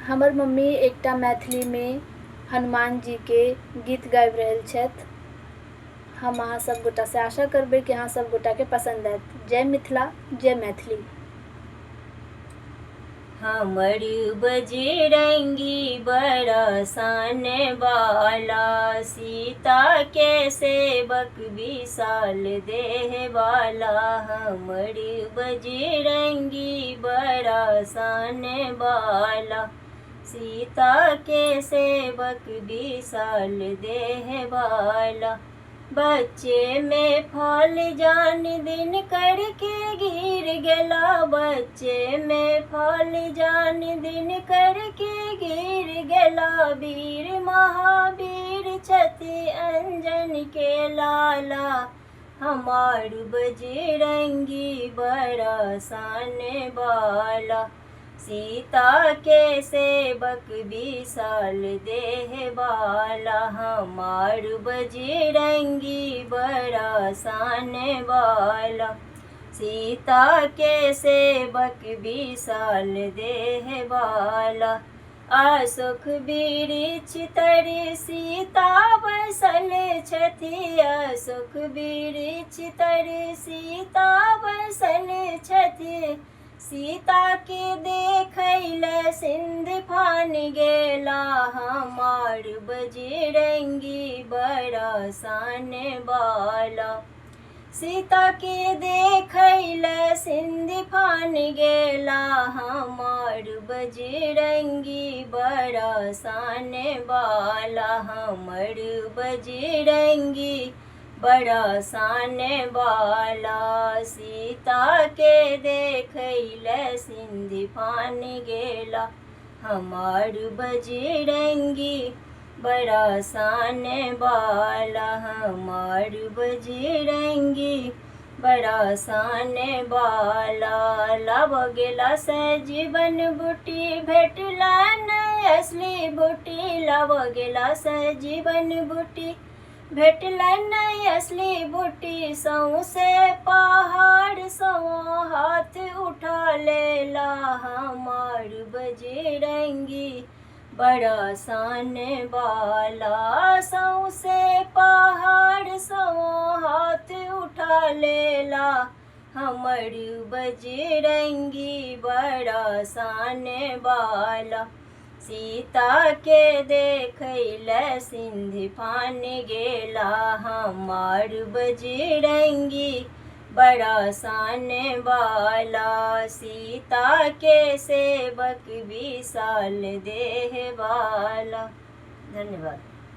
हमर मम्मी एकटा मैथिली में हनुमान जी के गीत गाबि रहल छथि। हम अहाँ सब गोटा से आशा करबै कि अहाँ सब गोटा के पसंद आयत। जय मिथिला, जय मैथिली। हमर बजरंगी बरसान बाला, सीता के सेवक विशाल देह वाला। हमर बजरंगी बरसान बाला, सीता के सेवक विशाल देह वाला। बच्चे में फल जान दिन करके गिर गेला, बच्चे में फल जान दिन करके गिर गेला। वीर महावीर छथि अंजन के लाला, हमार बजरंगी बरसान बाला। सीता के सेवक विशाल देह वाला, हमार बजरंगी बरसान बाला। सीता के सेवक विशाल देह वाला। अशोक वृक्ष तर सीता बसल छथि, अशोक वृक्ष तर सीता बसल छथि। सीता के देखैले सिंध फान गेला, हमार बजरंगी बरसान बाला। सीता के देखैले सिंध फान गेला, हमार बजरंगी बरसान बाला। हमर बजरंगी बरसान बाला। सीता के देखैले सिंध फान गेला, हमार बजरंगी बरसान बाला। हमार बजरंगी बरसान बाला। लव गेला सजीवन बूटी भेटला नै असली बूटी, लव गेला सजीवन बूटी भेटला नै असली बूटी। सौंसे पहाड़ सौ हाथ उठा लेला, हमार बजरंगी बरसान बाला। सौंसे पहाड़ सौ हाथ उठा लेला, हमर बजरंगी बरसान बाला। सीता के देखैले सिंध फान गेला, हमार बजरंगी बरसान बाला। सीता के सेवक विशाल देह वाला। धन्यवाद।